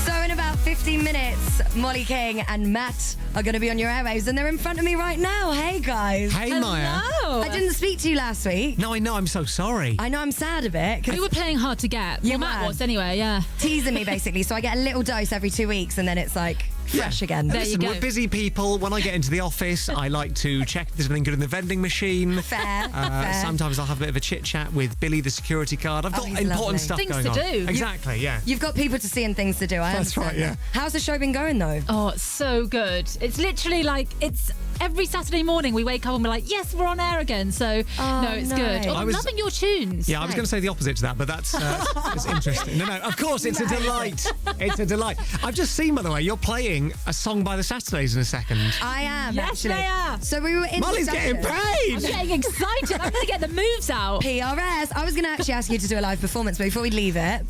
So in about 15 minutes, Mollie King and Matt are going to be on your airwaves, and they're in front of me right now. Hey, guys. Hey, Maya. I didn't speak to you last week. No, I know. I'm so sorry. I know I'm sad a bit. We were playing hard to get. You Matt were. was anyway, yeah. Teasing me, basically. So I get a little dose every 2 weeks, and then it's like fresh again. There Listen, you go. we're busy people. When I get into the office, I like to check if there's anything good in the vending machine. Fair. Sometimes I'll have a bit of a chit-chat with Billy, the security guard. I've got he's important lovely. stuff Things going to on. do. Exactly, yeah. You've got people to see and things to do. I That's understand right, yeah. that. How's the show been going, though? Oh, it's so good. It's literally like, it's every Saturday morning we wake up and we're like, yes, we're on air again. So, no, it's good. nice. Oh, I'm loving your tunes. Yeah, I was going to say the opposite to that, but that's it's interesting. No, of course, it's a delight. It's a delight. I've just seen, by the way, you're playing a song by the Saturdays in a second. I am, Yes, actually. they are. So we were in Molly's getting I'm paid! getting excited. I'm going to get the moves out. PRS. I was going to actually ask you to do a live performance, but before we leave it,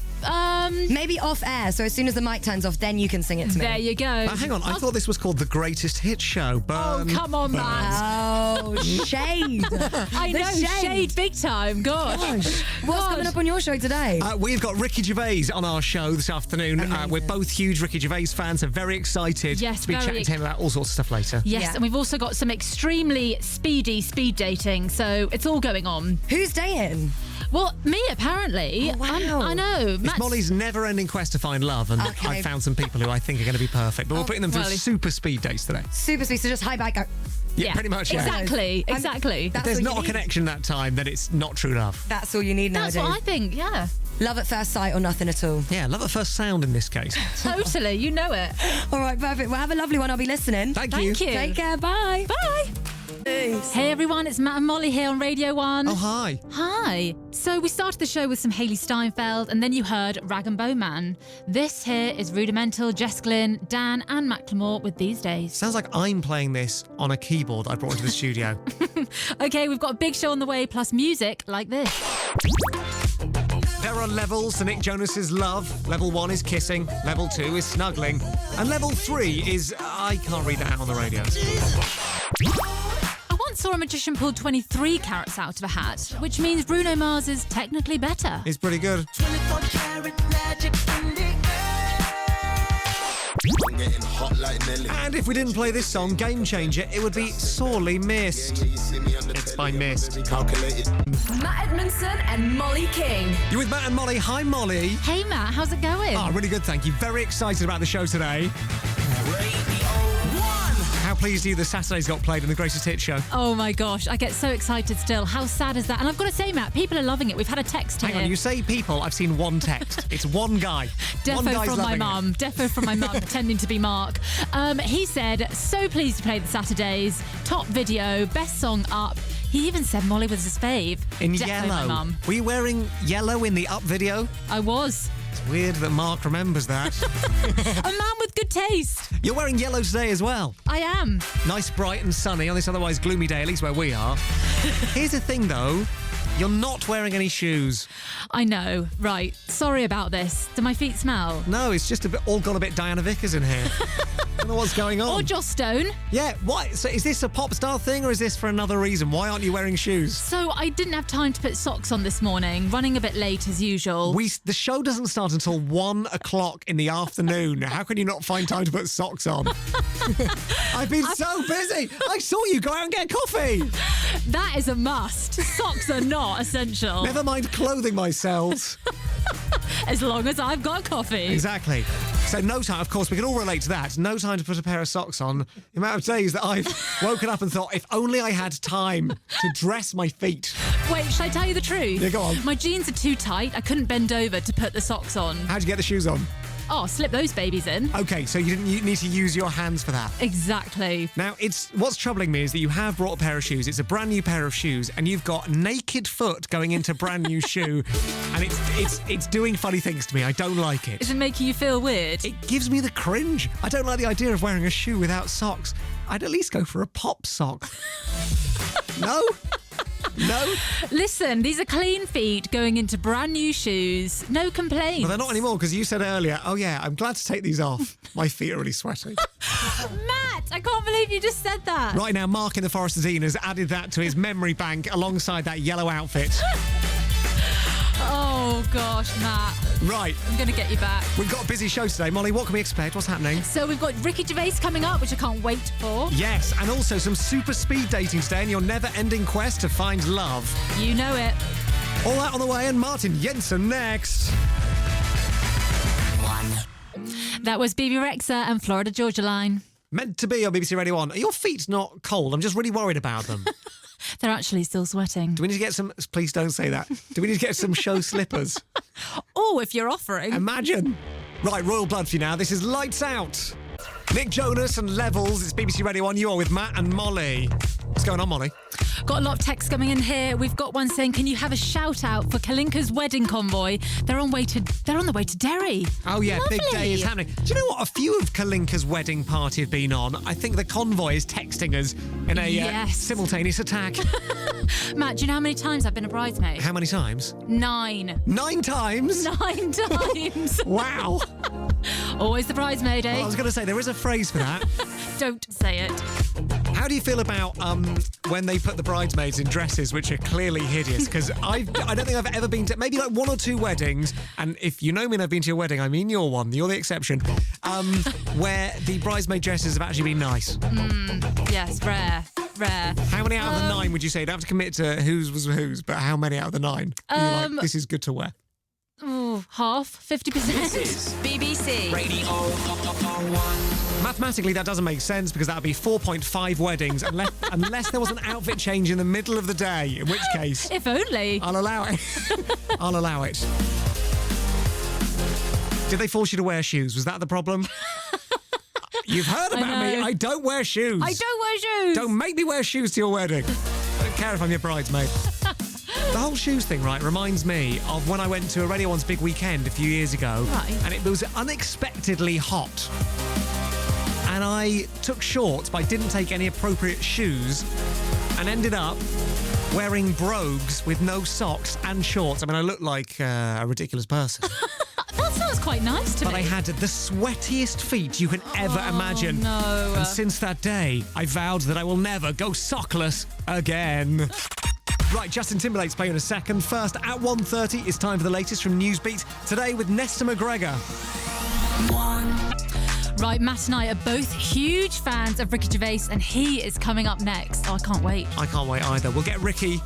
maybe off air. So as soon as the mic turns off, then you can sing it to me. There you go. Hang on, I thought this was called The Greatest Hit Show. Oh, come on, Matt. Oh, shade. I The know, shade big time. Gosh. What's coming up on your show today? We've got Ricky Gervais on our show this afternoon. We're both huge Ricky Gervais fans, so very excited Yes, to be very chatting to him about all sorts of stuff later. Yes, Yeah. and we've also got some extremely speedy speed dating, so it's all going on. Who's dating? Well, me, apparently. Oh, wow. I know. It's Matt's- Molly's never-ending quest to find love, and Okay. I've found some people who I think are going to be perfect. But we're putting them through well, super speed dates today. Super sweet. So just hi, bye, go. Yeah, pretty much, yeah. Exactly, I'm- exactly. That's There's all you not a need. connection that time, then it's not true love. That's all you need That's nowadays. what I think, yeah. Love at first sight or nothing at all. Yeah, love at first sound in this case. Totally, you know it. All right, perfect. Well, have a lovely one. I'll be listening. Thank Thank you. Take care. Bye. Bye. Hey everyone, it's Matt and Mollie here on Radio 1. Oh, hi. Hi. So we started the show with some Hayley Steinfeld and then you heard Rag and Bone Man. This here is Rudimental, Jess Glynn, Dan and Macklemore with These Days. Sounds like I'm playing this on a keyboard I brought into the studio. Okay, we've got a big show on the way plus music like this. There are levels to Nick Jonas's love. Level 1 is kissing. Level 2 is snuggling. And level 3 is... I can't read that out on the radio. I once saw a magician pull 23 carats out of a hat, which means Bruno Mars is technically better. It's pretty good. 24 karat magic in the air. I'm getting hot like Nelly. And if we didn't play this song, Game Changer, it would be sorely missed. It's by Mist. Calculated. Matt Edmondson and Mollie King. You're with Matt and Mollie. Hi, Mollie. Hey Matt, how's it going? Oh, really good, thank you. Very excited about the show today. How pleased are you the Saturdays got played in the Greatest Hit Show? Oh my gosh, I get so excited still. How sad is that? And I've got to say, Matt, people are loving it. We've had a text here. Hang on, you say people, I've seen one text. It's one guy. One Defo guy's from my loving it. mum. Defo from my mum, pretending to be Mark. He said, so pleased to play the Saturdays. Top video, best song up. He even said Mollie was his fave. In Defo, my yellow. mum. Were you wearing yellow in the Up video? I was. It's weird that Mark remembers that. A man with good taste. You're wearing yellow today as well. I am. Nice, bright and sunny on this otherwise gloomy day, at least where we are. Here's the thing, though. You're not wearing any shoes. I know. Right. Sorry about this. Do my feet smell? No, it's just all gone a bit Diana Vickers in here. I don't know what's going on. Or Joss Stone. Yeah, why? So is this a pop star thing or is this for another reason? Why aren't you wearing shoes? So I didn't have time to put socks on this morning, running a bit late as usual. The show doesn't start until 1 o'clock in the afternoon. How can you not find time to put socks on? I've been so busy. I saw you go out and get coffee. That is a must. Socks are not essential. Never mind clothing myself. As long as I've got coffee. Exactly. So no time, of course, we can all relate to that. No time to put a pair of socks on. The amount of days that I've woken up and thought, if only I had time to dress my feet. Wait, should I tell you the truth? Yeah, go on. My jeans are too tight. I couldn't bend over to put the socks on. How'd you get the shoes on? Oh, slip those babies in. Okay, so you need to use your hands for that. Exactly. Now, what's troubling me is that you have brought a pair of shoes. It's a brand new pair of shoes, and you've got naked foot going into brand new shoe, and it's doing funny things to me. I don't like it. Is it making you feel weird? It gives me the cringe. I don't like the idea of wearing a shoe without socks. I'd at least go for a pop sock. No? No? Listen, these are clean feet going into brand new shoes. No complaints. Well, they're not anymore because you said earlier, oh yeah, I'm glad to take these off. My feet are really sweaty. Matt, I can't believe you just said that. Right now, Mark in the Forest of Dean has added that to his memory bank alongside that yellow outfit. Oh, gosh, Matt. Right, I'm going to get you back. we've got a busy show today. Molly, what can we expect? What's happening? So we've got Ricky Gervais coming up, which I can't wait for. Yes, and also some super speed dating today in your never-ending quest to find love. You know it. All that on the way, and Martin Jensen next. That was BB Rexa and Florida Georgia Line. Meant to be on BBC Radio 1. Are your feet not cold? I'm just really worried about them. They're actually still sweating. Do we need to get some... Please don't say that. Do we need to get some show slippers? Oh, if you're offering. Imagine. Right, Royal Blood for you now. This is Lights Out. Nick Jonas and Levels. It's BBC Radio 1. You are with Matt and Molly. What's going on, Molly? Got a lot of texts coming in here. We've got one saying, can you have a shout out for Kalinka's wedding convoy? They're on the way to Derry. Oh, yeah, Lovely. big day is happening. Do you know what? A few of Kalinka's wedding party have been on. I think the convoy is texting us in a Yes. simultaneous attack. Matt, do you know how many times I've been a bridesmaid? How many times? 9. 9 times? 9 times. Wow. Always the bridesmaid, eh? Well, I was going to say, there is a phrase for that. Don't say it. How do you feel about when they put the bridesmaids in dresses which are clearly hideous? Because I don't think I've ever been to maybe like 1 or 2 weddings, and if you know me and I've been to your wedding, I mean you're one, you're the exception, where the bridesmaid dresses have actually been nice. Yes, rare. How many out of the 9 would you say? You don't have to commit to whose was whose, but how many out of the 9? You're like, this is good to wear. Ooh, half, 50%. This is BBC Radio 1. Mathematically, that doesn't make sense because that would be 4.5 weddings unless there was an outfit change in the middle of the day, in which case... If only. I'll allow it. I'll allow it. Did they force you to wear shoes? Was that the problem? You've heard about me. I don't wear shoes. I don't wear shoes. Don't make me wear shoes to your wedding. I don't care if I'm your bridesmaid. The whole shoes thing, right, reminds me of when I went to a Radio 1's big weekend a few years ago. Right. And it was unexpectedly hot. And I took shorts, but I didn't take any appropriate shoes and ended up wearing brogues with no socks and shorts. I mean, I looked like a ridiculous person. That sounds quite nice to But me. I had the sweatiest feet you can ever imagine. no. And since that day, I vowed that I will never go sockless again. Right, Justin Timberlake's playing in a second. First, at 1:30, it's time for the latest from Newsbeat. Today with Nesta McGregor. Right, Matt and I are both huge fans of Ricky Gervais, and he is coming up next. Oh, I can't wait. I can't wait either. We'll get Ricky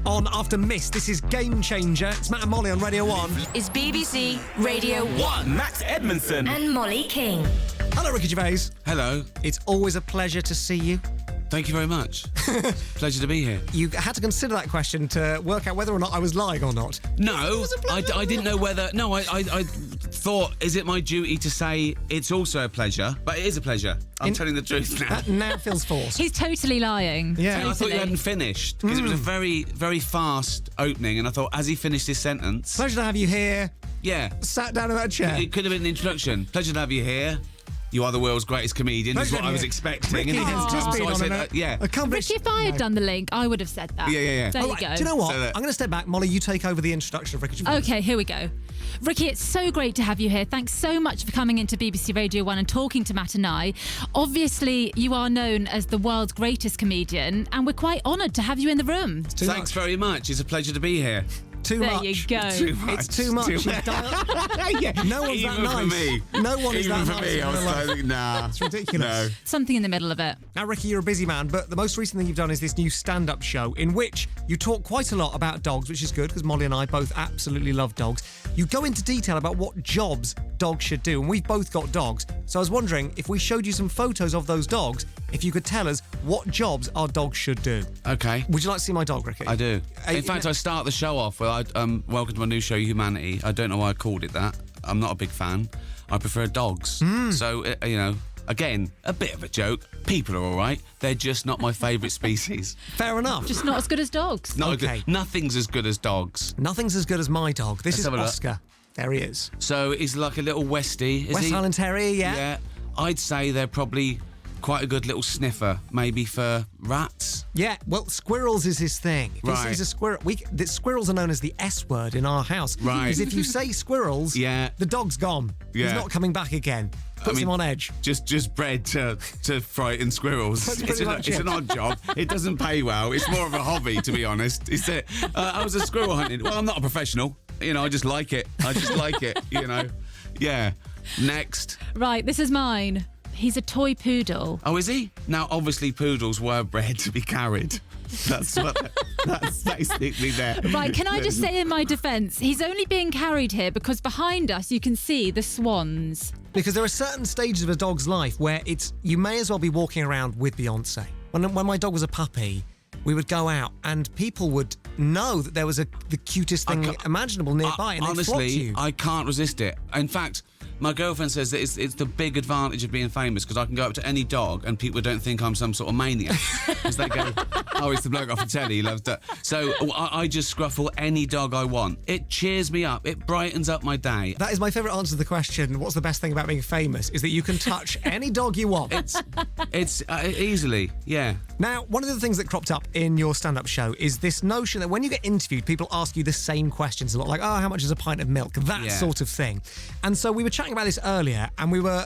on after Miss. This is Game Changer. It's Matt and Molly on Radio 1. Is BBC Radio 1. Matt Edmondson. And Molly King. Hello, Ricky Gervais. Hello. It's always a pleasure to see you. Thank you very much. Pleasure to be here. You had to consider that question to work out whether or not I was lying or not. No, I didn't know whether... No, I thought, is it my duty to say it's also a pleasure? But it is a pleasure. I'm telling the truth now. Now it feels forced. He's totally lying. Yeah. I thought you Totally. hadn't finished because it was a very, very fast opening, and I thought, has he finished his sentence? Pleasure to have you here. Yeah. Sat down in that chair. It could have been an introduction. Pleasure to have you here. You are the world's greatest comedian, is Pleasure what to I was hear. expecting. Ricky And has just so been I on said, a yeah. accomplished... Ricky, if I had done the link, I would have said that. Yeah. There All you right, go. do you know what? So that- I'm going to step back. Molly, you take over the introduction of Ricky Gervais. Okay, here we go. Ricky, it's so great to have you here. Thanks so much for coming into BBC Radio 1 and talking to Matt and I. Obviously, you are known as the world's greatest comedian, and we're quite honoured to have you in the room. Thanks very much. It's a pleasure to be here. Too There much. you go. Too much. It's too much. Yeah. No one's Even that for nice. me. No one is Even that for nice me, in I was real life. like, nah. It's ridiculous. No. Something in the middle of it. Now, Ricky, you're a busy man, but the most recent thing you've done is this new stand-up show in which you talk quite a lot about dogs, which is good because Molly and I both absolutely love dogs. You go into detail about what jobs dogs should do, and we've both got dogs. So I was wondering if we showed you some photos of those dogs, if you could tell us what jobs our dogs should do. Okay. Would you like to see my dog, Ricky? I do. Hey, In fact, I start the show off with, welcome to my new show, Humanity. I don't know why I called it that. I'm not a big fan. I prefer dogs. So, again, a bit of a joke. People are all right. They're just not my favourite species. Fair enough. Just not as good as dogs. Not Okay. good. Nothing's as good as dogs. Nothing's as good as my dog. This Let's is have a look. Oscar. There he is. So he's like a little Westie. Is West he? Highland Terrier, yeah. Yeah. I'd say they're probably quite a good little sniffer, maybe for rats. Yeah, well, squirrels is his thing. If Right. he's a squirrel. The squirrels are known as the S word in our house. Right. Because if you say squirrels, Yeah. the dog's gone. He's Yeah. not coming back again. Puts him on edge. Just bred to frighten squirrels. That's It's pretty much it's it. an odd job. It doesn't pay well. It's more of a hobby, to be honest. I was a squirrel hunting. Well, I'm not a professional. I just like it. Yeah. Next. Right, this is mine. He's a toy poodle. Oh, is he? Now, obviously, poodles were bred to be carried. That's basically there. Right, can I just say in my defence, he's only being carried here because behind us you can see the swans. Because there are certain stages of a dog's life where you may as well be walking around with Beyonce. When my dog was a puppy, we would go out and people would know that there was the cutest thing imaginable nearby, and they'd flock to you. I can't resist it. In fact, my girlfriend says that it's the big advantage of being famous because I can go up to any dog and people don't think I'm some sort of maniac because they go, oh, it's the bloke off the telly, he loves that. So I just scruffle any dog I want. It cheers me up. It brightens up my day. That is my favourite answer to the question, what's the best thing about being famous, is that you can touch any dog you want. It's easily, yeah. Now, one of the things that cropped up in your stand-up show is this notion that when you get interviewed, people ask you the same questions a lot, like, oh, how much is a pint of milk? That sort of thing. And so we were chatting about this earlier, and we were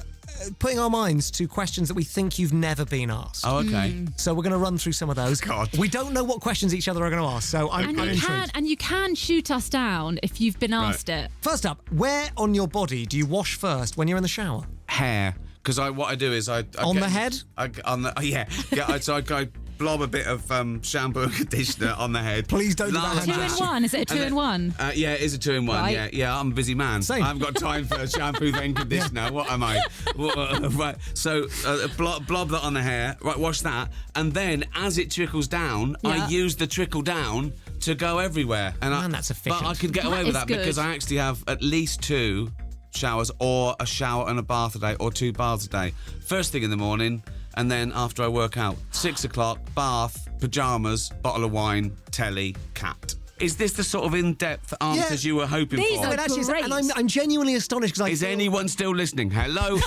putting our minds to questions that we think you've never been asked. Oh, okay. So we're going to run through some of those. God. We don't know what questions each other are going to ask, so I'm intrigued. And you can shoot us down if you've been asked it. First up, where on your body do you wash first when you're in the shower? Hair. Because what I do is I on the head? So I blob a bit of shampoo and conditioner on the head. Please don't do that. 2-in-1? Is it a 2-in-1 Yeah, it is a 2-in-1. Right. Yeah, I'm a busy man. Same. I haven't got time for shampoo then conditioner. What am I? Right. So blob that on the hair. Right, wash that, and then as it trickles down, I use the trickle down to go everywhere. And that's efficient. But I could get away with that because I actually have at least 2 showers, or a shower and a bath a day, or 2 baths a day. First thing in the morning, and then after I work out. 6 o'clock, bath, pyjamas, bottle of wine, telly, cat. Is this the sort of in-depth answers you were hoping These for? are great. And I'm genuinely astonished because Is anyone still listening? Hello?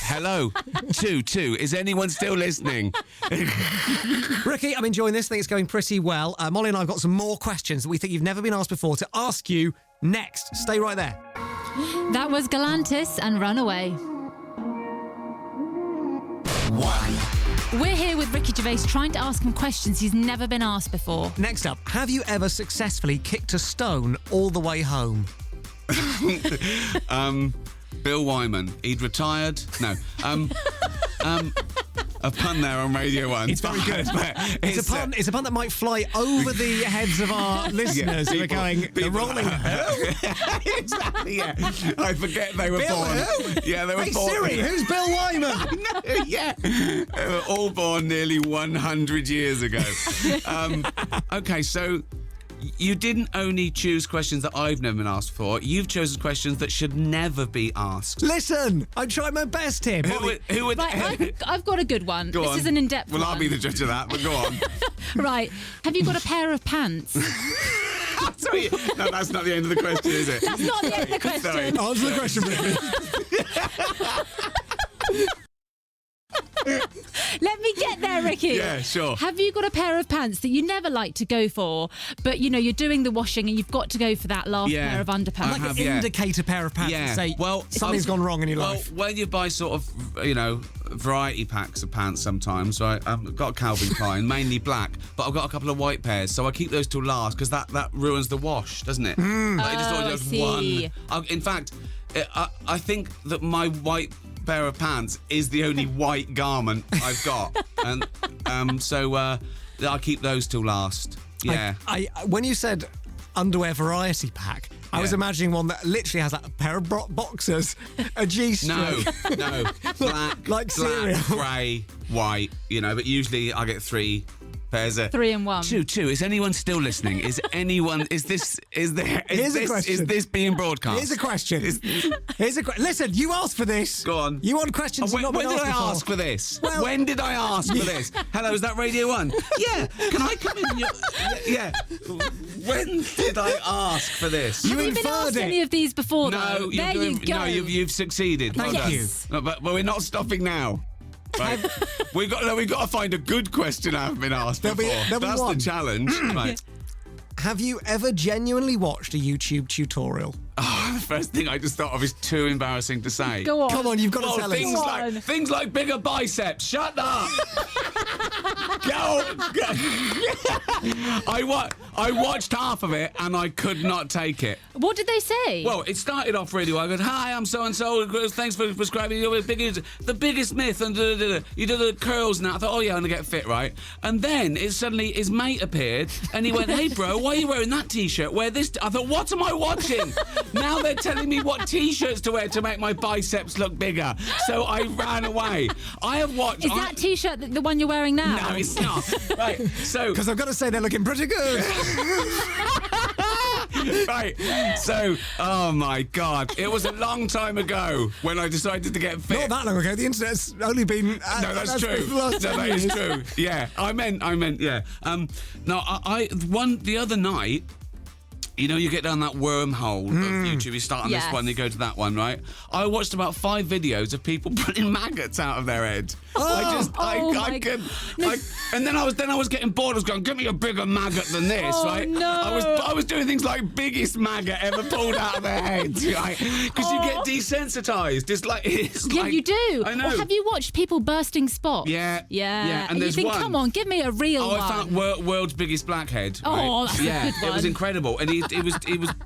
2. Is anyone still listening? Ricky, I'm enjoying this. I think it's going pretty well. Molly and I have got some more questions that we think you've never been asked before to ask you next. Stay right there. That was Galantis and Runaway. 1. We're here with Ricky Gervais trying to ask him questions he's never been asked before. Next up, have you ever successfully kicked a stone all the way home? Bill Wyman. He'd retired. No. A pun there on Radio 1. It's very good. It's a pun that might fly over the heads of our listeners who are going, they're rolling. Exactly, yeah. I forget they were Bill born. who? Yeah, they were Hey born. Siri, who's Bill Wyman? No, yeah. They were all born nearly 100 years ago. Okay, so you didn't only choose questions that I've never been asked for, you've chosen questions that should never be asked. Listen, I'm trying my best here. Who would Right, I've got a good one. Go this on. is an in-depth one. Well, I'll be the judge of that, but go on. Right. Have you got a pair of pants? Sorry. No, that's not the end of the question, is it? That's not the end of the question. Sorry. Answer the question, Ricky. Let me get there, Ricky. Yeah, sure. Have you got a pair of pants that you never like to go for, but you're doing the washing and you've got to go for that last pair of underpants? Like an indicator pair of pants and say, something's gone wrong in your life. Well, when you buy sort of, variety packs of pants sometimes, right? I've got a Calvin Klein, mainly black, but I've got a couple of white pairs, so I keep those till last because that ruins the wash, doesn't it? Like, just I see. one. In fact, I think that my white pair of pants is the only white garment I've got, and so I keep those till last. Yeah. I when you said underwear variety pack, I was imagining one that literally has like a pair of boxers, a G-string. No, black, cereal, grey, white. But usually I get 3 pairs of 3 and 1. 2. Is anyone still listening? Is this being broadcast? Here's a question. Listen, you asked for this. Go on. You want questions? When not been did I before. ask for this? Well, when did I ask for this? Hello, is that Radio 1? Yeah. Can I come in? Yeah. When did I ask for this? Have you been asked any of these before? No, though? There you go. No, you've succeeded. Well Thank done. you. No, but we're not stopping now. Right. We've got to find a good question I haven't been asked before. There'll be That's one. the challenge. Right. Have you ever genuinely watched a YouTube tutorial? Oh, the first thing I just thought of is too embarrassing to say. Go on. Come on, you've got to tell things us. things like bigger biceps. Shut up. I watched half of it and I could not take it. What did they say? Well, it started off really well. I go, "Hi, I'm so and so. Thanks for prescribing the biggest myth." And you do the curls now. I thought, "Oh yeah, I'm gonna get fit, right?" And then it suddenly his mate appeared and he went, "Hey, bro, why are you wearing that T-shirt? Wear this." I thought, "What am I watching?" Now they're telling me what T-shirts to wear to make my biceps look bigger. So I ran away. I have watched. Is that T-shirt the one you're wearing now? No, it's not. Right. So. Because I've got to say they're looking pretty good. Right, so, oh my God, it was a long time ago when I decided to get fit. Not that long ago. The internet's only been. No, that's true. No, that is true. Yeah, I meant, yeah. No, the other night. You know, you get down that wormhole of YouTube, you start on this one, you go to that one, right? I watched about 5 videos of people putting maggots out of their head. And then I was getting bored. I was going, "Give me a bigger maggot than this," right? No. I was doing things like biggest maggot ever pulled out of their heads, right? Because you get desensitized. It's like You do. I know. Or have you watched people bursting spots? Yeah. And And you there's think, one. come on, give me a real one. I found world's biggest blackhead. Oh, right? that's a good one. It was incredible, and he was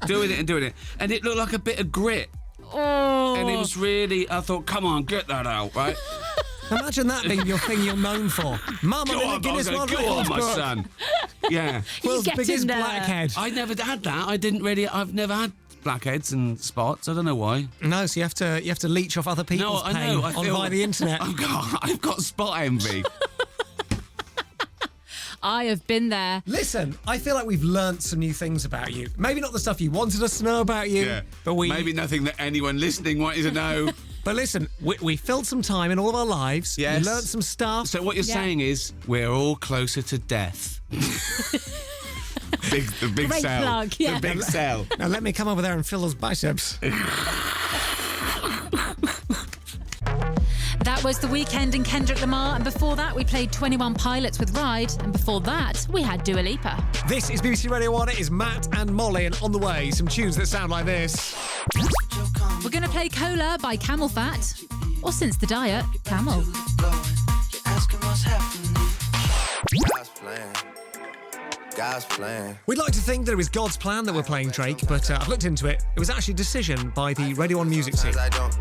doing it, and it looked like a bit of grit. Oh. And it was really. I thought, come on, get that out, right? Imagine that being your thing you're known for. Mum, I'm in the Guinness World go on, Records my book. son. Yeah. World's get biggest in there. blackhead. I never had that. I've never had blackheads and spots. I don't know why. No, so you have to leech off other people's I pain know. I feel via the internet. I've got spot envy. I have been there. Listen, I feel like we've learnt some new things about you. Maybe not the stuff you wanted us to know about you, but maybe nothing that anyone listening wanted to know. But listen, we filled some time in all of our lives. Yes. We learnt some stuff. So what you're saying is we're all closer to death. The big Great cell. plug, yeah. The big cell. Now let me come over there and fill those biceps. That was The Weeknd and Kendrick Lamar, and before that we played 21 Pilots with Ride, and before that we had Dua Lipa. This is BBC Radio 1. It is Matt and Molly, and on the way, some tunes that sound like this. We're going to play Cola by Camel Fat, or since the diet, Camel. God's plan. We'd like to think that it was God's plan that we're playing Drake, but I've looked into it. It was actually a decision by the Radio 1 music team. I don't,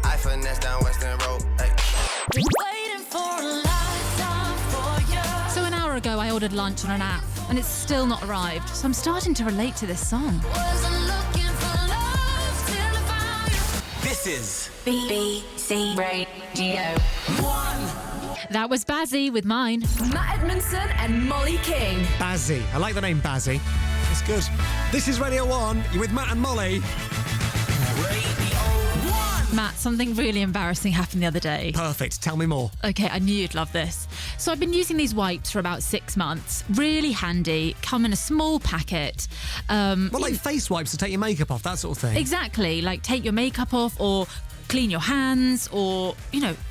I finesse down Western Road. So an hour ago I ordered lunch on an app, and it's still not arrived, so I'm starting to relate to this song. This is BBC Radio 1. That was Bazzy with Mine. Matt Edmondson and Mollie King. Bazzy. I like the name Bazzy. It's good. This is Radio 1. You're with Matt and Molly. Matt, something really embarrassing happened the other day. Perfect. Tell me more. Okay, I knew you'd love this. So I've been using these wipes for about 6 months. Really handy, come in a small packet. Well, like face wipes to take your makeup off, that sort of thing. Exactly, like take your makeup off or clean your hands or,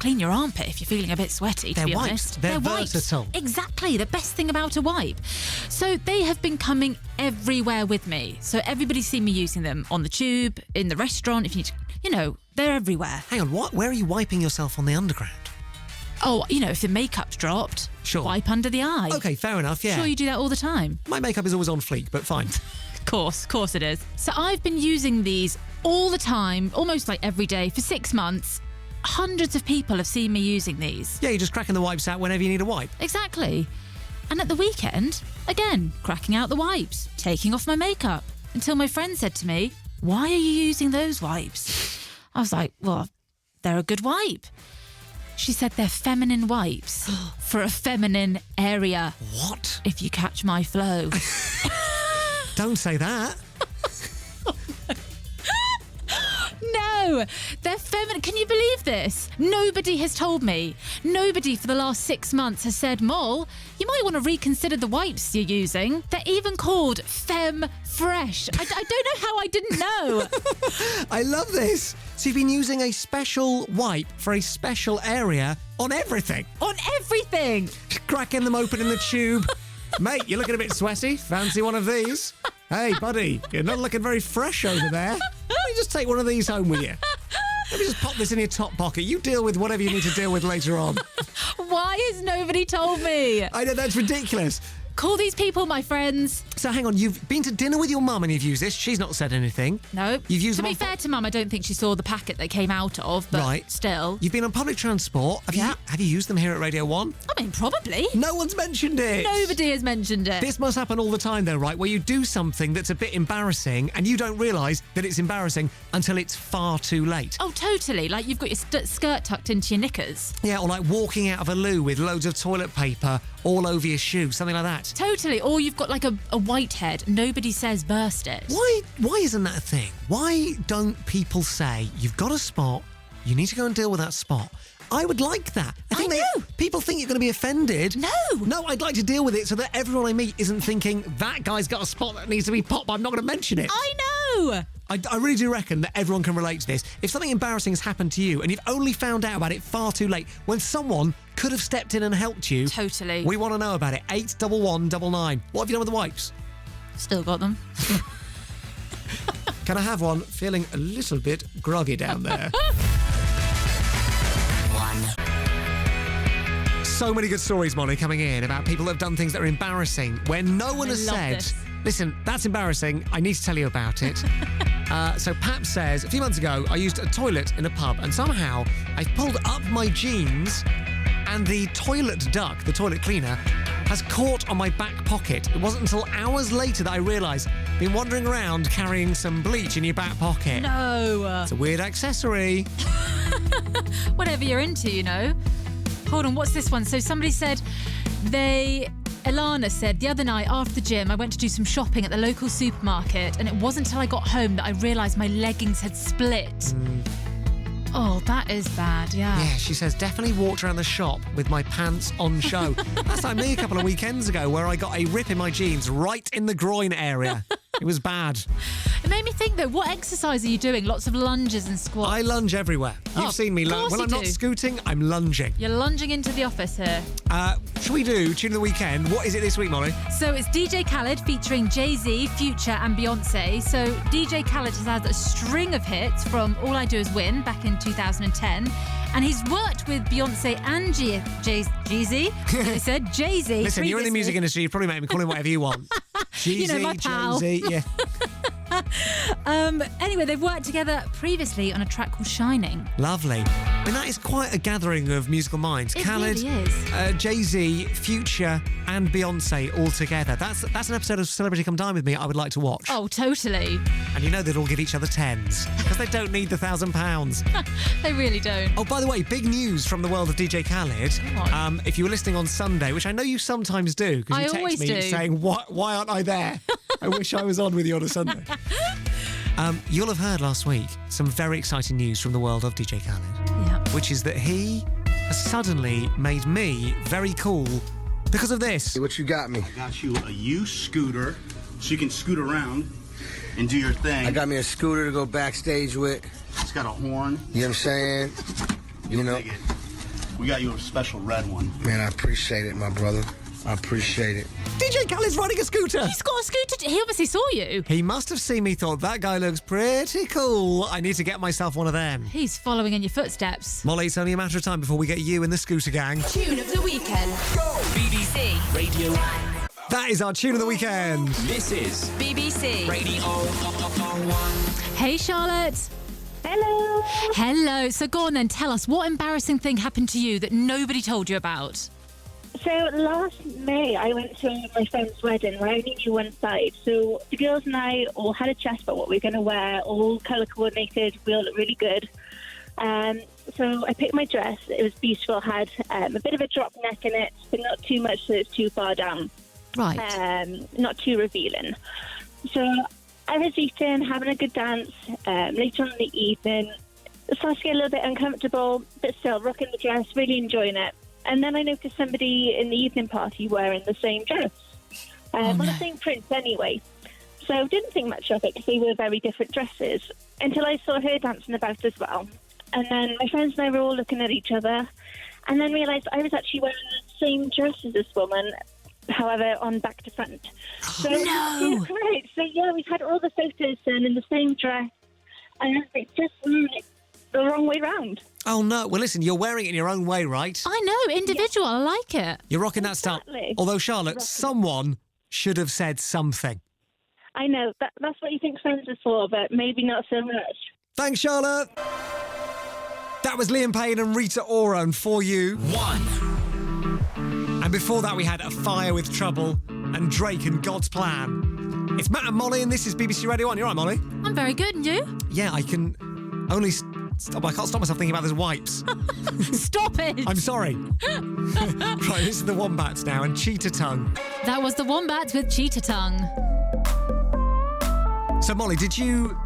clean your armpit if you're feeling a bit sweaty, to They're be wipes. honest. They're wipes. versatile. Exactly, the best thing about a wipe. So they have been coming everywhere with me. So everybody's seen me using them on the tube, in the restaurant, if you need to, they're everywhere. Hang on, what? Where are you wiping yourself on the underground? Oh, if the makeup's dropped, Sure. wipe under the eye. Okay, fair enough, yeah. Sure, you do that all the time. My makeup is always on fleek, but fine. Of course it is. So I've been using these all the time, almost like every day for 6 months. Hundreds of people have seen me using these. Yeah, you're just cracking the wipes out whenever you need a wipe. Exactly. And at the weekend, again, cracking out the wipes, taking off my makeup, until my friend said to me, "Why are you using those wipes?" I was like, well, they're a good wipe. She said they're feminine wipes for a feminine area. What? If you catch my flow. Don't say that. No, they're feminine. Can you believe this? Nobody has told me. Nobody for the last 6 months has said, "Mol, you might want to reconsider the wipes you're using." They're even called Femme Fresh. I don't know how I didn't know. I love this. So you've been using a special wipe for a special area on everything. On everything. Cracking them open in the tube. Mate, you're looking a bit sweaty. Fancy one of these? Hey, buddy, you're not looking very fresh over there. Let me just take one of these home with you. Let me just pop this in your top pocket. You deal with whatever you need to deal with later on. Why has nobody told me? I know, that's ridiculous. Call these people my friends. So hang on, you've been to dinner with your mum and you've used this. She's not said anything. No. You've used to them be fair to Mum, I don't think she saw the packet they came out of, but Right. still. You've been on public transport. Have you used them here at Radio 1? I mean, probably. No one's mentioned it. Nobody has mentioned it. This must happen all the time, though, right? Where you do something that's a bit embarrassing and you don't realise that it's embarrassing until it's far too late. Oh, totally. Like you've got your skirt tucked into your knickers. Yeah, or like walking out of a loo with loads of toilet paper all over your shoe, something like that. Totally. Or you've got like a white head. Nobody says burst it. Why isn't that a thing? Why don't people say, you've got a spot, you need to go and deal with that spot? I would like that. I know. People think you're going to be offended. No, I'd like to deal with it so that everyone I meet isn't thinking, that guy's got a spot that needs to be popped, but I'm not going to mention it. I know. I really do reckon that everyone can relate to this. If something embarrassing has happened to you and you've only found out about it far too late, when someone could have stepped in and helped you. Totally. We want to know about it. 81199. What have you done with the wipes? Still got them. Can I have one? Feeling a little bit groggy down there. So many good stories, Molly, coming in about people that have done things that are embarrassing where no one has love said, this. listen, that's embarrassing. I need to tell you about it. So Pap says, a few months ago, I used a toilet in a pub and somehow I pulled up my jeans and the toilet duck, the toilet cleaner, has caught on my back pocket. It wasn't until hours later that I realised I've been wandering around carrying some bleach in your back pocket. No. It's a weird accessory. Whatever you're into, you know. Hold on, what's this one? So somebody said Ilana said, the other night after the gym, I went to do some shopping at the local supermarket and it wasn't until I got home that I realised my leggings had split. Oh, that is bad, yeah. Yeah, she says, definitely walked around the shop with my pants on show. That's like me a couple of weekends ago where I got a rip in my jeans right in the groin area. It was bad. It made me think, though, what exercise are you doing? Lots of lunges and squats. I lunge everywhere. You've seen me lunge. When I'm not do. scooting, I'm lunging. You're lunging into the office here. Shall we do Tune of the Weekend? What is it this week, Molly? So it's DJ Khaled featuring Jay-Z, Future and Beyonce. So DJ Khaled has had a string of hits from All I Do Is Win back in 2010. And he's worked with Beyonce and Jay-Z. I said Jay-Z. Listen, you're in the music industry. You probably make me call him whatever you want. Jeezy, You know, my pal. Jay-Z, yeah. Anyway, they've worked together previously on a track called Shining. Lovely. I mean, that is quite a gathering of musical minds. It Khaled, really is. Jay-Z, Future and Beyonce all together. That's an episode of Celebrity Come Dine With Me I would like to watch. Oh, totally. And you know they'd all give each other tens because they don't need the £1,000. They really don't. Oh, by the way, big news from the world of DJ Khaled. If you were listening on Sunday, which I know you sometimes do, because you I text always me do. saying, why aren't I there? I wish I was on with you on a Sunday. You'll have heard last week some very exciting news from the world of DJ Khaled, Yeah. which is that he has suddenly made me very cool because of this. What you got me? I got you a used scooter so you can scoot around and do your thing. I got me a scooter to go backstage with. It's got a horn. You know what I'm saying? You know, Dig it. We got you a special red one. man, I appreciate it, my brother. I appreciate it. DJ Khaled's riding a scooter. He's got a scooter. He obviously saw you. He must have seen me, thought, that guy looks pretty cool. I need to get myself one of them. He's following in your footsteps. Molly, it's only a matter of time before we get you in the scooter gang. Tune of the weekend. BBC. Radio 1. That is our tune of the weekend. This is BBC. Radio 1. Hey, Charlotte. Hello. Hello. So go on then. Tell us, what embarrassing thing happened to you that nobody told you about? So last May, I went to my friend's wedding where I only knew one side. So the girls and I all had a chat about what we were going to wear, all colour coordinated. We all looked really good. So I picked my dress. It was beautiful. Had a bit of a drop neck in it, but not too much so it's too far down. Right. Not too revealing. So I was eating, having a good dance. Later on in the evening, it started to get a little bit uncomfortable, but still rocking the dress, really enjoying it. And then I noticed somebody in the evening party wearing the same dress. The same print anyway. So I didn't think much of it because they were very different dresses until I saw her dancing about as well. And then my friends and I were all looking at each other and then realised I was actually wearing the same dress as this woman, however, on back to front. So, no! Right. So, yeah, we've had all the photos done in the same dress and it's just the wrong way round. Oh, no. Well, listen, you're wearing it in your own way, right? I know, individual. I like it. You're rocking that style. Exactly. Although, Charlotte, someone should have said something. I know, that's what you think friends are for, but maybe not so much. Thanks, Charlotte. That was Liam Payne and Rita Ora and For You. 1. And before that, we had A Fire with Trouble and Drake and God's Plan. It's Matt and Molly, and this is BBC Radio 1. You're right, Molly? I'm very good, and you? Yeah, I can only stop. I can't stop myself thinking about those wipes. Stop it! I'm sorry. Right, this is the Wombats now and Cheetah Tongue. That was the Wombats with Cheetah Tongue. So, Molly, did you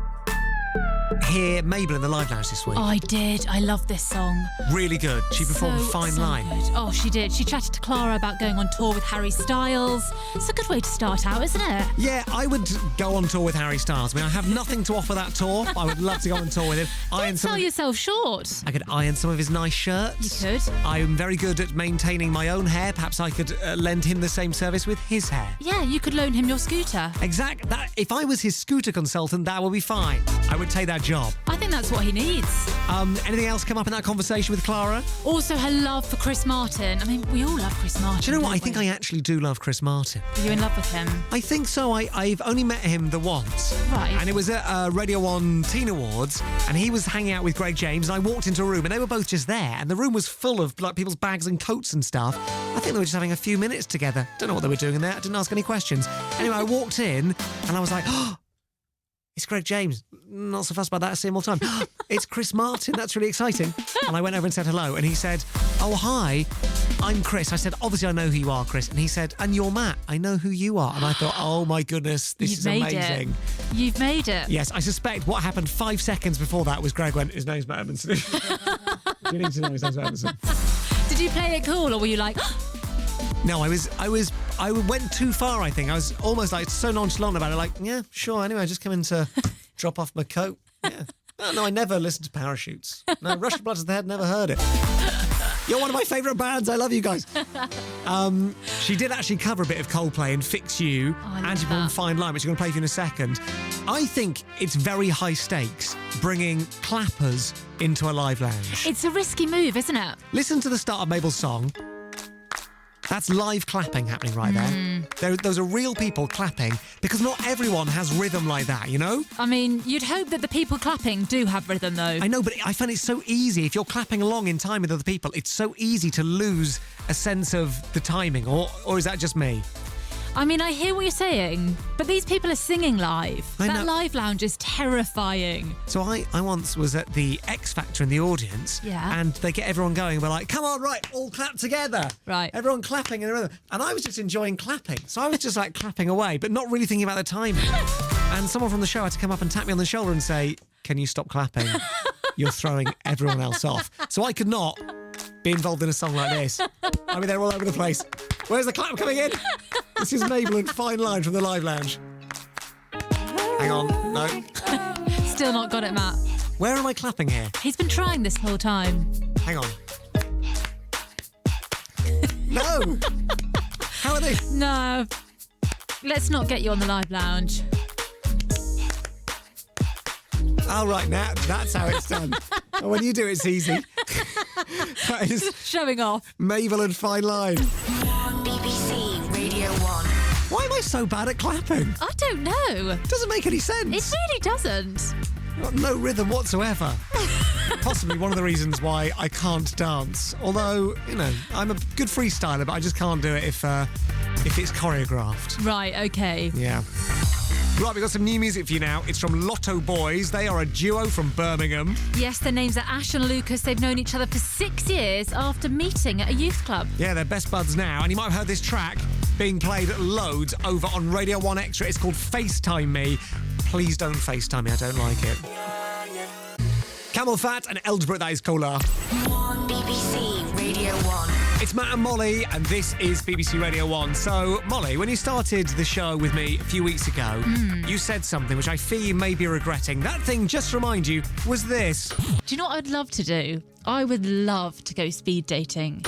hear Mabel in the Live Lounge this week? Oh, I did. I love this song. Really good. She performed Fine Line. Good. Oh, she did. She chatted to Clara about going on tour with Harry Styles. It's a good way to start out, isn't it? Yeah, I would go on tour with Harry Styles. I mean, I have nothing to offer that tour. I would love to go on tour with him. Don't sell yourself short. I could iron some of his nice shirts. You could. I'm very good at maintaining my own hair. Perhaps I could lend him the same service with his hair. Yeah, you could loan him your scooter. Exact. That if I was his scooter consultant, that would be fine. I would take that job. I think that's what he needs. Anything else come up in that conversation with Clara? Also, her love for Chris Martin. I mean, we all love Chris Martin. Do you know what? don't I think we? I actually do love Chris Martin. Are you in love with him? I think so. I've only met him the once. Right. And it was at Radio 1 Teen Awards, and he was hanging out with Greg James, and I walked into a room, and they were both just there, and the room was full of like people's bags and coats and stuff. I think they were just having a few minutes together. Don't know what they were doing in there. I didn't ask any questions. Anyway, I walked in, and I was like, oh, it's Greg James. Not so fussed about that. I see him all the time. It's Chris Martin. That's really exciting. And I went over and said hello. And he said, oh, hi, I'm Chris. I said, obviously I know who you are, Chris. And he said, and you're Matt. I know who you are. And I thought, oh, my goodness, this is amazing. You've made it. Yes, I suspect what happened 5 seconds before that was Greg went, his name's Matt Edmondson. You need to know his name's Matt Edmondson. Did you play it cool, or were you like... No, I went too far, I think. I was almost like so nonchalant about it, like, yeah, sure, anyway, I just come in to drop off my coat. Yeah. No, I never listened to Parachutes. No, Rush of Blood to the Head, never heard it. You're one of my favourite bands. I love you guys. She did actually cover a bit of Coldplay and Fix You, and she performed Fine Line, which I'm going to play for you in a second. I think it's very high stakes bringing clappers into a live lounge. It's a risky move, isn't it? Listen to the start of Mabel's song. That's live clapping happening right there. Those are real people clapping, because not everyone has rhythm like that, you know? I mean, you'd hope that the people clapping do have rhythm, though. I know, but I find it so easy. If you're clapping along in time with other people, it's so easy to lose a sense of the timing, or is that just me? I mean, I hear what you're saying, but these people are singing live. That live lounge is terrifying. So I once was at the X Factor in the audience, and they get everyone going, and we're like, come on, right, all clap together. Right. Everyone clapping and everything. And I was just enjoying clapping. So I was just like clapping away, but not really thinking about the timing. And someone from the show had to come up and tap me on the shoulder and say, can you stop clapping? You're throwing everyone else off. So I could not be involved in a song like this. I mean, they're all over the place. Where's the clap coming in? This is Mabel and Fine Line from the Live Lounge. Hang on, no. Still not got it, Matt. Where am I clapping here? He's been trying this whole time. Hang on. No! How are they? No. Let's not get you on the live lounge. Oh, right, now that's how it's done. When you do it, it's easy. That is showing off. Mabel and Fine Line. BBC Radio 1. Why am I so bad at clapping? I don't know. It doesn't make any sense. It really doesn't. Got no rhythm whatsoever. Possibly one of the reasons why I can't dance. Although, you know, I'm a good freestyler, but I just can't do it if it's choreographed. Right, okay. Yeah. Right, we've got some new music for you now. It's from Lotto Boys. They are a duo from Birmingham. Yes, their names are Ash and Lucas. They've known each other for 6 years after meeting at a youth club. Yeah, they're best buds now. And you might have heard this track being played loads over on Radio 1 Extra. It's called FaceTime Me. Please don't FaceTime me. I don't like it. Camel Fat and Elderbrook, that is Cola. BBC Radio 1. It's Matt and Molly, and this is BBC Radio 1. So, Molly, when you started the show with me a few weeks ago, you said something which I fear you may be regretting. That thing, just to remind you, was this. Do you know what I'd love to do? I would love to go speed dating.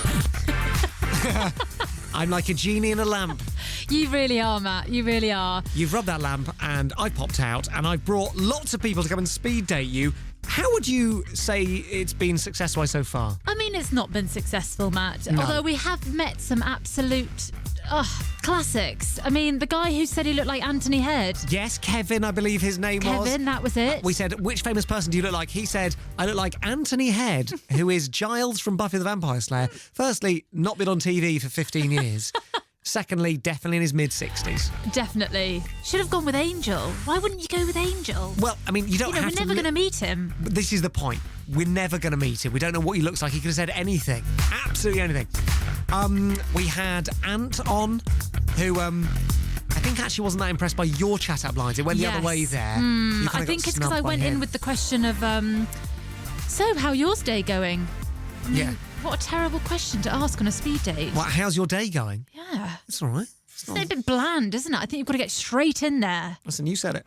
I'm like a genie in a lamp. You really are, Matt. You really are. You've rubbed that lamp, and I've popped out, and I've brought lots of people to come and speed date you. How would you say it's been success-wise so far? I mean, it's not been successful, Matt. No. Although we have met some absolute classics. I mean, the guy who said he looked like Anthony Head. Yes, Kevin, I believe his name was. Kevin, that was it. We said, which famous person do you look like? He said, I look like Anthony Head, who is Giles from Buffy the Vampire Slayer. Firstly, not been on TV for 15 years. Secondly, definitely in his mid-60s. Definitely. Should have gone with Angel. Why wouldn't you go with Angel? Well, I mean, you don't have we're to... never going to meet him. But this is the point. We're never going to meet him. We don't know what he looks like. He could have said anything. Absolutely anything. We had Ant on, who... I think actually wasn't that impressed by your chat-up lines. It went the other way there. I think it's because I went in with the question of, so how yours day going? I mean, Yeah. What a terrible question to ask on a speed date. Well, how's your day going? Yeah. It's all right. It's a bit bland, isn't it? I think you've got to get straight in there. Listen, you said it.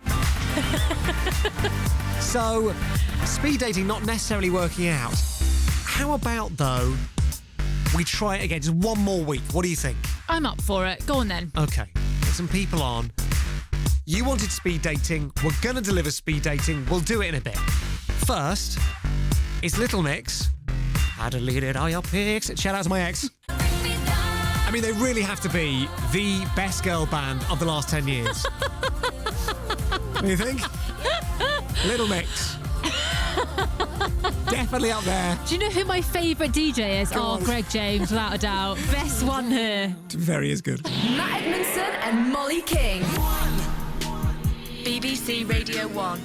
So, speed dating not necessarily working out. How about, though, we try it again? Just one more week. What do you think? I'm up for it. Go on then. Okay. Get some people on. You wanted speed dating. We're going to deliver speed dating. We'll do it in a bit. First, it's Little Mix. I deleted all your pics. Shout out to my ex. I mean, they really have to be the best girl band of the last 10 years. What do you think? Little Mix. Definitely up there. Do you know who my favourite DJ is? Greg James, without a doubt. Best one here. To be fair, he is good. Matt Edmondson and Mollie King. BBC Radio 1.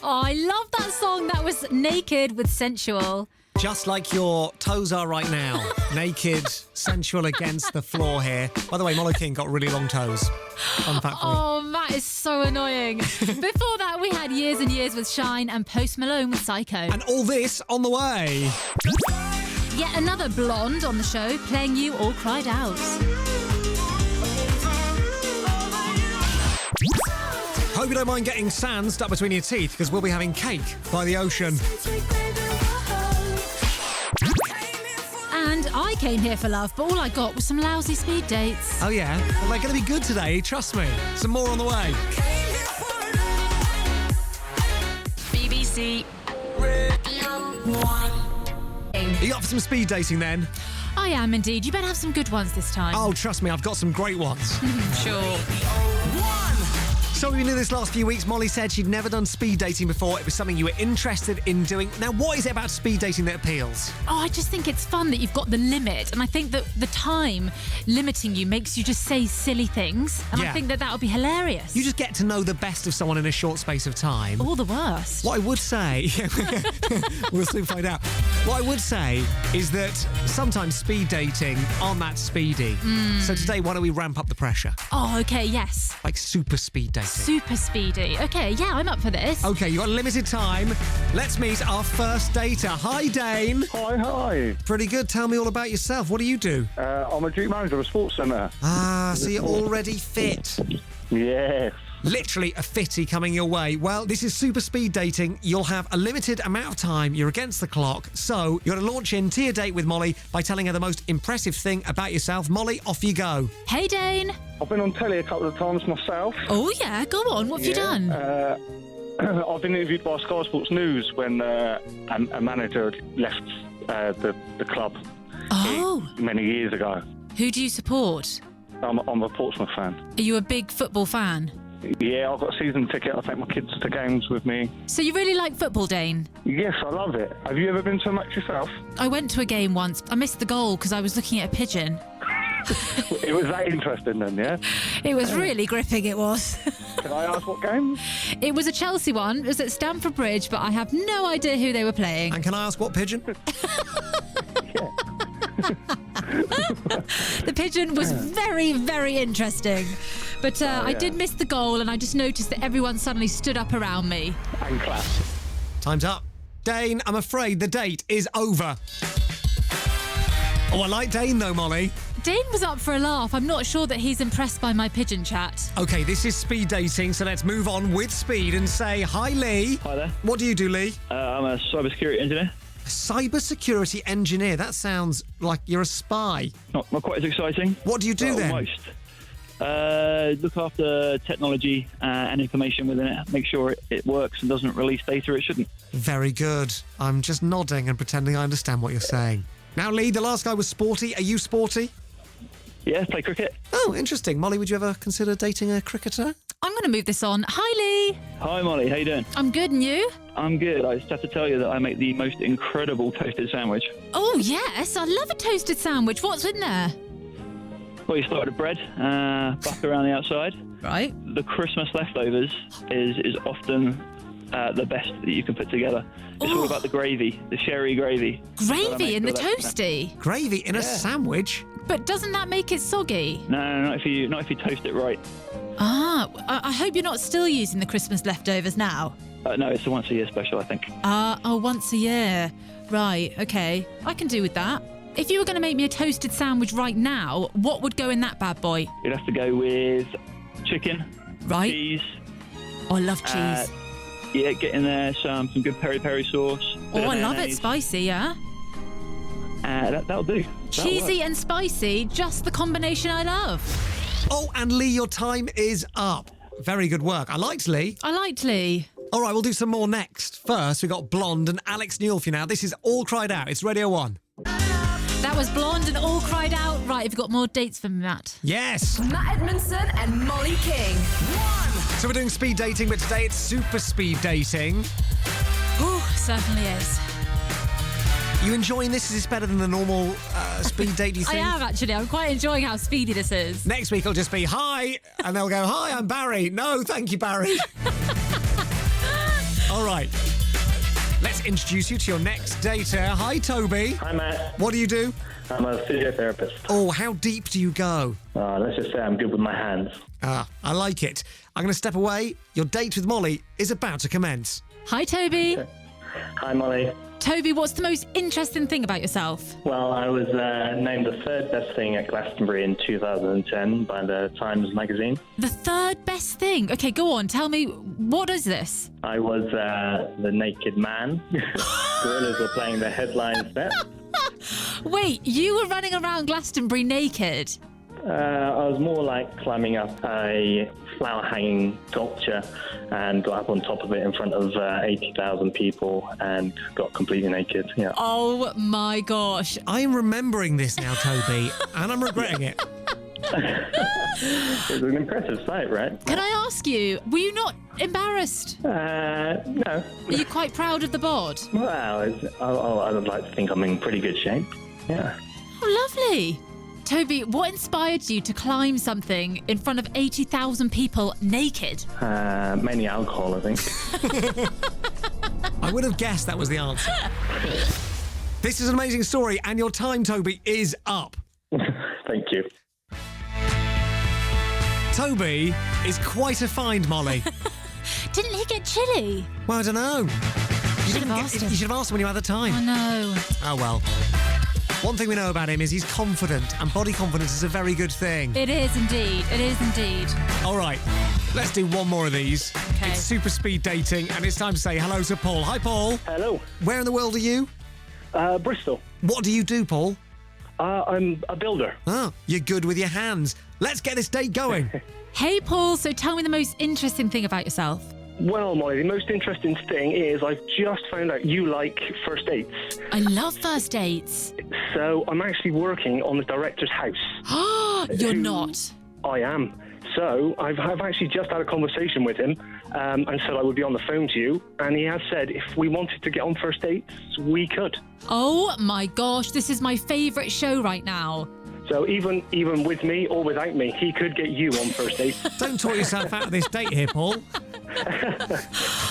Oh, I love that song. That was Naked with Sensual. Just like your toes are right now. Naked, sensual against the floor here. By the way, Mollie King got really long toes. Fun fact for you. Oh, Matt is so annoying. Before that, we had Years and Years with Shine and Post Malone with Psycho. And all this on the way. Yet another blonde on the show, playing You All Cried Out. Hope you don't mind getting sand stuck between your teeth, because we'll be having Cake by the Ocean. And I came here for love, but all I got was some lousy speed dates. Oh, yeah? Well, they're going to be good today, trust me. Some more on the way. BBC Radio 1. Are you up for some speed dating then? I am indeed. You better have some good ones this time. Oh, trust me, I've got some great ones. Sure. So we knew this last few weeks. Mollie said she'd never done speed dating before. It was something you were interested in doing. Now, what is it about speed dating that appeals? Oh, I just think it's fun that you've got the limit. And I think that the time limiting you makes you just say silly things. And I think that would be hilarious. You just get to know the best of someone in a short space of time. Or the worst. What I would say... we'll soon find out. What I would say is that sometimes speed dating aren't that speedy. So today, why don't we ramp up the pressure? Oh, okay, yes. Like super speed dating. Super speedy. Okay, yeah, I'm up for this. Okay, you got limited time. Let's meet our first dater. Hi, Dane. Hi. Pretty good. Tell me all about yourself. What do you do? I'm a Duke manager of a sports centre. Ah, so you're already fit. Yes. Literally a fitty coming your way. Well, this is super speed dating. You'll have a limited amount of time. You're against the clock. So you're going to launch into your date with Mollie by telling her the most impressive thing about yourself. Mollie, off you go. Hey, Dane. I've been on telly a couple of times myself. Oh, yeah, go on. What have you done? I've been interviewed by Sky Sports News when a manager left the club many years ago. Who do you support? I'm a Portsmouth fan. Are you a big football fan? Yeah, I've got a season ticket. I take my kids to games with me. So you really like football, Dane? Yes, I love it. Have you ever been to a match yourself? I went to a game once. I missed the goal because I was looking at a pigeon. It was that interesting then, yeah? It was really gripping, it was. Can I ask what game? It was a Chelsea one. It was at Stamford Bridge, but I have no idea who they were playing. And can I ask what pigeon? The pigeon was very, very interesting. But I did miss the goal, and I just noticed that everyone suddenly stood up around me. And clapped. Time's up. Dane, I'm afraid the date is over. Oh, I like Dane though, Mollie. Dane was up for a laugh. I'm not sure that he's impressed by my pigeon chat. Okay, this is speed dating, so let's move on with speed and say hi, Lee. Hi there. What do you do, Lee? I'm a cybersecurity engineer. Cybersecurity engineer? That sounds like you're a spy. Not quite as exciting. What do you do then? Almost. Look after technology and information within it. Make sure it works and doesn't release data it shouldn't. Very good. I'm just nodding and pretending I understand what you're saying. Now, Lee, the last guy was sporty. Are you sporty? Yeah, play cricket. Oh, interesting. Molly, would you ever consider dating a cricketer? I'm going to move this on. Hi, Lee. Hi, Molly. How you doing? I'm good, and you? I'm good. I just have to tell you that I make the most incredible toasted sandwich. Oh, yes. I love a toasted sandwich. What's in there? Well, you start with bread, butter around the outside. Right. The Christmas leftovers is often the best that you can put together. It's all about the gravy, the sherry gravy. Gravy in the toasty? Gravy in a sandwich? But doesn't that make it soggy? No, not if you toast it right. Ah, I hope you're not still using the Christmas leftovers now. No, it's a once a year special, I think. Once a year. Right, okay. I can do with that. If you were going to make me a toasted sandwich right now, what would go in that bad boy? You'd have to go with chicken, cheese. Oh, I love cheese. Yeah, get in there some good peri-peri sauce. Oh, I love it spicy, yeah? That'll do. Cheesy and spicy, just the combination I love. Oh, and Lee, your time is up. Very good work. I liked Lee. All right, we'll do some more next. First, we got Blonde and Alex Newell for you now. This is All Cried Out. It's Radio 1. That was Blonde and All Cried Out. Right, have you got more dates for me, Matt? Yes. Matt Edmondson and Mollie King. 1. So we're doing speed dating, but today it's super speed dating. Ooh, certainly is. You enjoying this? Is this better than the normal speed date, do you think? I am, actually. I'm quite enjoying how speedy this is. Next week it'll just be, hi, and they'll go, hi, I'm Barry. No, thank you, Barry. All right. Let's introduce you to your next dater. Hi, Toby. Hi, Matt. What do you do? I'm a physiotherapist. Oh, how deep do you go? Let's just say I'm good with my hands. I like it. I'm going to step away. Your date with Molly is about to commence. Hi, Toby. Hi, Molly. Toby, what's the most interesting thing about yourself? Well, I was named the third best thing at Glastonbury in 2010 by the Times magazine. The third best thing? Okay, go on. Tell me, what is this? I was the naked man. Gorillas were playing the headline set. Wait, you were running around Glastonbury naked? I was more like climbing up a flower-hanging sculpture and got up on top of it in front of 80,000 people and got completely naked. Yeah. Oh my gosh. I'm remembering this now, Toby, and I'm regretting it. It was an impressive sight, right? Can I ask you, were you not embarrassed? No. Are you quite proud of the bod? Well, I would like to think I'm in pretty good shape. Yeah. Oh, lovely. Toby, what inspired you to climb something in front of 80,000 people naked? Mainly alcohol, I think. I would have guessed that was the answer. This is an amazing story, and your time, Toby, is up. Thank you. Toby is quite a find, Molly. Didn't he get chilly? Well, I don't know. You should have asked him when you had the time. I know. Oh, well. One thing we know about him is he's confident, and body confidence is a very good thing. It is indeed. It is indeed. All right, let's do one more of these. Okay. It's super speed dating, and it's time to say hello to Paul. Hi, Paul. Hello. Where in the world are you? Bristol. What do you do, Paul? I'm a builder. Oh, you're good with your hands. Let's get this date going. Hey, Paul, so tell me the most interesting thing about yourself. Well, Molly, the most interesting thing is I've just found out you like first dates. I love first dates. So I'm actually working on the director's house. You're not. I am. So I've actually just had a conversation with him and said I would be on the phone to you. And he has said if we wanted to get on first dates, we could. Oh, my gosh. This is my favourite show right now. So even with me or without me, he could get you on first date. Don't talk yourself out of this date here, Paul.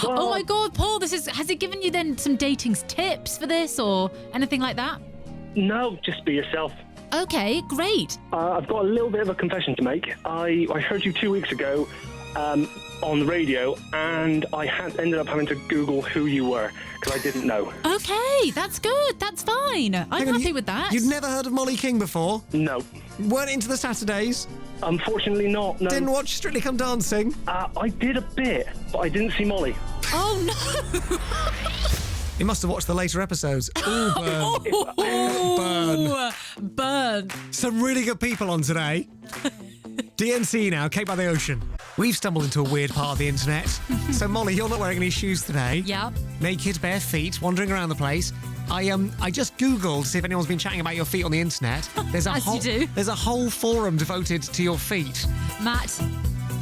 Oh my God, Paul, has he given you then some dating tips for this or anything like that? No, just be yourself. Okay, great. I've got a little bit of a confession to make. I heard you 2 weeks ago on the radio, and I ended up having to Google who you were because I didn't know. Okay, that's good. That's fine. I'm happy with that. You'd never heard of Mollie King before? No. Weren't into the Saturdays? Unfortunately not, no. Didn't watch Strictly Come Dancing? I did a bit, but I didn't see Molly. Oh, no. You must have watched the later episodes. Ooh, burn. Burn. Burn. Some really good people on today. DNC now, Cape by the Ocean. We've stumbled into a weird part of the internet. So, Molly, you're not wearing any shoes today. Yep. Naked, bare feet, wandering around the place. I just Googled to see if anyone's been chatting about your feet on the internet. There's a As whole, you do. There's a whole forum devoted to your feet. Matt,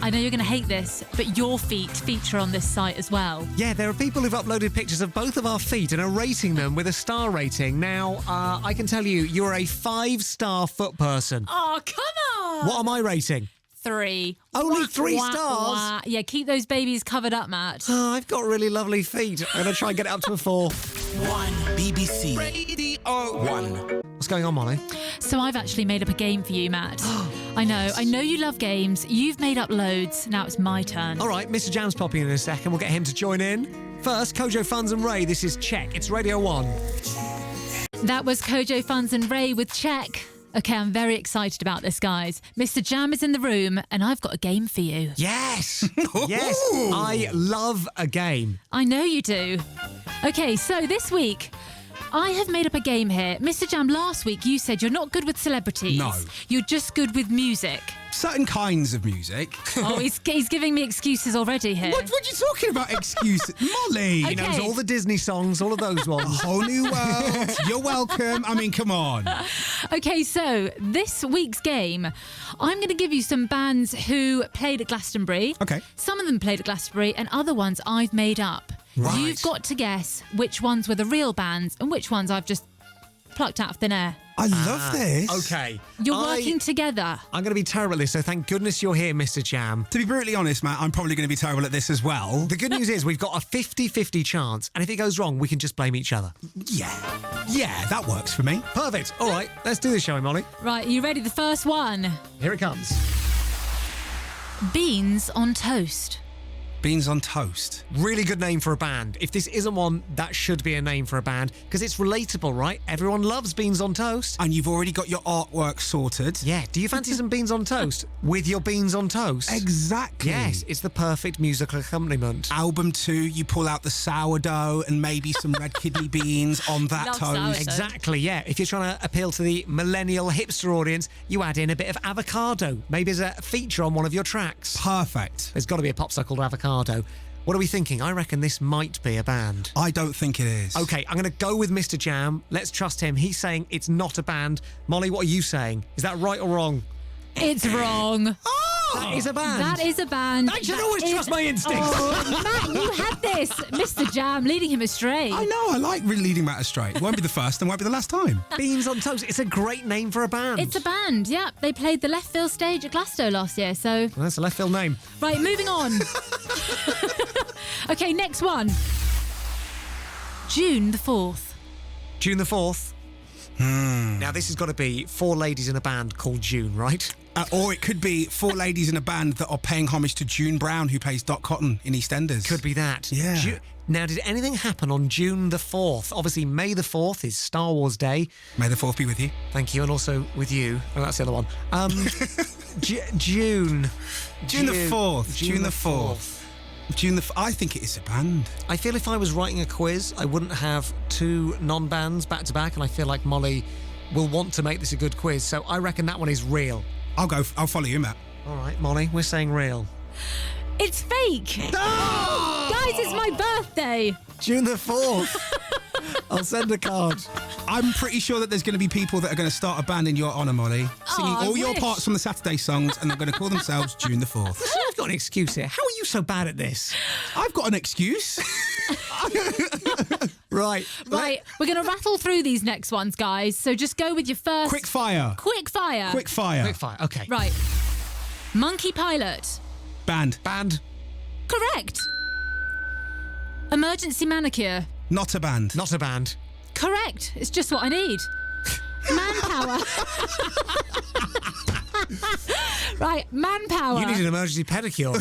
I know you're going to hate this, but your feet feature on this site as well. Yeah, there are people who've uploaded pictures of both of our feet and are rating them with a star rating. Now, I can tell you, you're a 5-star foot person. Oh, come on! What am I rating? 3. Only Wah, 3 wah, stars? wah. Yeah, keep those babies covered up, Matt. Oh, I've got really lovely feet. I'm going to try and get it up to a 4. 1 BBC Radio 1. What's going on, Molly? So I've actually made up a game for you, Matt. I know you love games. You've made up loads. Now it's my turn. All right, Mr. Jam's popping in a second. We'll get him to join in. First, Kojo Funds and Ray. This is Check. It's Radio 1. That was Kojo Funds and Ray with Check. Okay, I'm very excited about this, guys. Mr. Jam is in the room, and I've got a game for you. Yes! Yes! I love a game. I know you do. Okay, so this week, I have made up a game here. Mr. Jam, last week you said you're not good with celebrities. No. You're just good with music. Certain kinds of music. Oh, he's giving me excuses already here. What are you talking about, excuses? Molly! He knows all the Disney songs, all of those ones. A whole new world. You're welcome. I mean, come on. Okay, so this week's game, I'm going to give you some bands who played at Glastonbury. Okay. Some of them played at Glastonbury and other ones I've made up. Right. You've got to guess which ones were the real bands and which ones I've just plucked out of thin air. I love this. Okay. You're working together. I'm going to be terrible at this, so thank goodness you're here, Mr. Jam. To be brutally honest, Matt, I'm probably going to be terrible at this as well. The good news is we've got a 50-50 chance, and if it goes wrong, we can just blame each other. Yeah, that works for me. Perfect. All right, let's do this, shall we, Molly? Right, are you ready? The first one. Here it comes. Beans on toast. Beans on toast. Really good name for a band. If this isn't one, that should be a name for a band, because it's relatable, right? Everyone loves beans on toast. And you've already got your artwork sorted. Yeah, do you fancy some beans on toast with your beans on toast? Exactly. Yes, it's the perfect musical accompaniment. Album 2, you pull out the sourdough and maybe some red kidney beans on that Love toast. sourdough. Exactly, yeah. If you're trying to appeal to the millennial hipster audience, you add in a bit of avocado, maybe as a feature on one of your tracks. Perfect. There's got to be a pop star called Avocado. What are we thinking? I reckon this might be a band. I don't think it is. Okay, I'm going to go with Mr. Jam. Let's trust him. He's saying it's not a band. Molly, what are you saying? Is that right or wrong? It's wrong. That is a band. That is a band. I should always trust my instincts. Oh, Matt, you had this. Mr. Jam leading him astray. I know, I like leading Matt astray. It won't be the first and won't be the last time. Beans on toast. It's a great name for a band. It's a band, yeah. They played the left field stage at Glasgow last year, so... Well, that's a left field name. Right, moving on. Okay, next one. June the 4th. June the 4th. Now, this has got to be 4 ladies in a band called June, right? Or it could be 4 ladies in a band that are paying homage to June Brown, who plays Dot Cotton in EastEnders. Could be that. Yeah. Now, did anything happen on June the 4th? Obviously, May the 4th is Star Wars Day. May the 4th be with you. Thank you, and also with you. Oh, that's the other one. June. June the 4th. June the 4th. I think it is a band. I feel if I was writing a quiz, I wouldn't have 2 non-bands back to back, and I feel like Molly will want to make this a good quiz. So I reckon that one is real. I'll follow you, Matt. All right, Molly, we're saying real. It's fake. Oh! Guys, it's my birthday. June the 4th. I'll send a card. I'm pretty sure that there's going to be people that are going to start a band in your honour, Molly, singing I all your wish. parts from the Saturday songs, and they're going to call themselves June the 4th. I've got an excuse here. How are you so bad at this? I've got an excuse. Right. Right, we're going to rattle through these next ones, guys. So just go with your first... Quick fire. Quick fire. Quick fire. Quick fire, okay. Right. Monkey Pilot. Band. Band. Correct. Emergency Manicure. Not a band. Not a band. Correct. It's just what I need. Manpower. Right, Manpower. You need an emergency pedicure.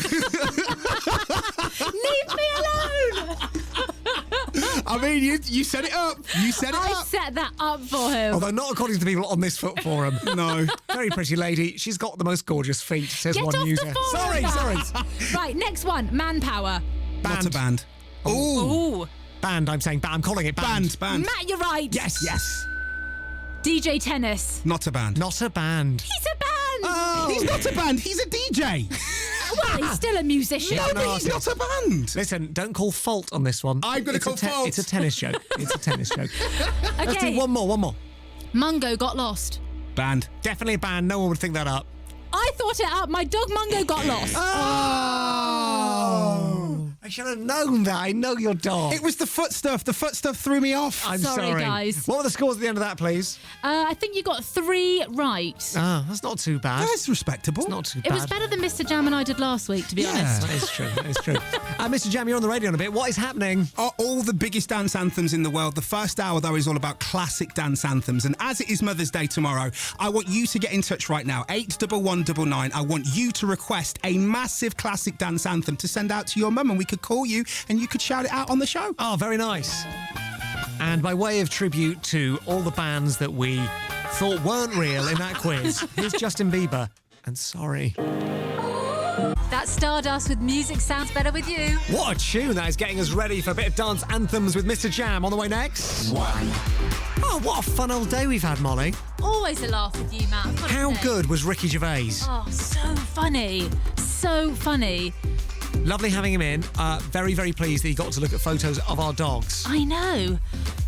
Leave me alone. I mean, you set it up. You set it I up. set that up for him. Although not according to the people on this foot forum. No. Very pretty lady. She's got the most gorgeous feet, says Get one off user. the forum, Sorry. guys. Right, next one. Manpower. Not a band. Ooh. Band, I'm saying. I'm calling it band. Band. Matt, you're right. Yes. DJ Tennis. Not a band. Not a band. He's a band. Oh! He's not a band, he's a DJ. Well, he's still a musician. No, but he's not a band. Listen, don't call fault on this one. I'm going to call fault. It's a tennis joke. It's a tennis joke. Let's Okay. do one more. Mungo got lost. Band. Definitely a band. No one would think that up. I thought it up. My dog Mungo got lost. Oh! I should have known that. I know your dog. It was the foot stuff. The foot stuff threw me off. I'm Sorry, guys. What were the scores at the end of that, please? I think you got 3 right. That's not too bad. That's respectable. It's not too bad. It was better than Mr. Jam and I did last week, to be honest. That is true. That is true. Mr. Jam, you're on the radio in a bit. What is happening? All the biggest dance anthems in the world. The first hour, though, is all about classic dance anthems. And as it is Mother's Day tomorrow, I want you to get in touch right now. 81199. I want you to request a massive classic dance anthem to send out to your mum, and we could call you and you could shout it out on the show. Oh, very nice. And by way of tribute to all the bands that we thought weren't real in that quiz, here's Justin Bieber and Sorry. That's Stardust with Music Sounds Better With You. What a tune that is, getting us ready for a bit of dance anthems with Mr. Jam. On the way next. Oh, what a fun old day we've had, Molly. Always a laugh with you, Matt. How good was Ricky Gervais? Oh, so funny. So funny. Lovely having him in. Very, very pleased that he got to look at photos of our dogs. I know.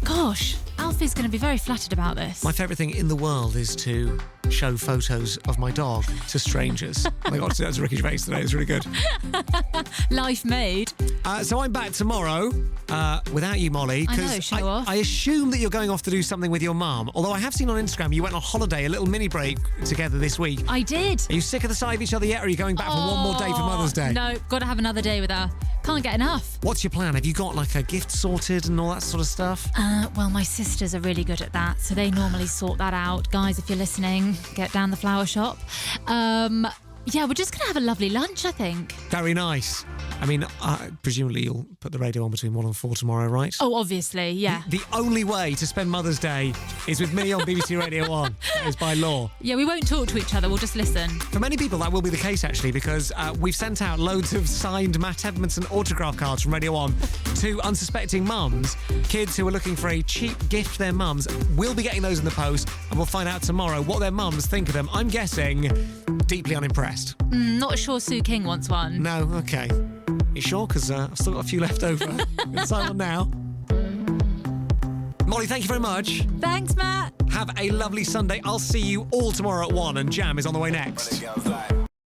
Gosh, Alfie's going to be very flattered about this. My favourite thing in the world is to show photos of my dog to strangers. I got to do that to Ricky Gervais today. It was really good. Life made. So I'm back tomorrow without you, Molly. I know, show off. I assume that you're going off to do something with your mum. Although I have seen on Instagram you went on holiday, a little mini break together this week. I did. Are you sick of the sight of each other yet, or are you going back for one more day for Mother's Day? No, got to have another day with her. Can't get enough. What's your plan? Have you got like a gift sorted and all that sort of stuff? Well, my sisters are really good at that, so they normally sort that out. Guys, if you're listening, get down the flower shop. Yeah, we're just going to have a lovely lunch, I think. Very nice. I mean, presumably you'll put the radio on between 1 and 4 tomorrow, right? Oh, obviously, yeah. The only way to spend Mother's Day is with me on BBC Radio 1. That is by law. Yeah, we won't talk to each other, we'll just listen. For many people, that will be the case, actually, because we've sent out loads of signed Matt Edmondson autograph cards from Radio 1 to unsuspecting mums, kids who are looking for a cheap gift for their mums. We'll be getting those in the post, and we'll find out tomorrow what their mums think of them. I'm guessing deeply unimpressed. Not sure Sue King wants one. No, okay. You sure? Because I've still got a few left over. It's on now. Molly, thank you very much. Thanks, Matt. Have a lovely Sunday. I'll see you all tomorrow at 1, and Jam is on the way next.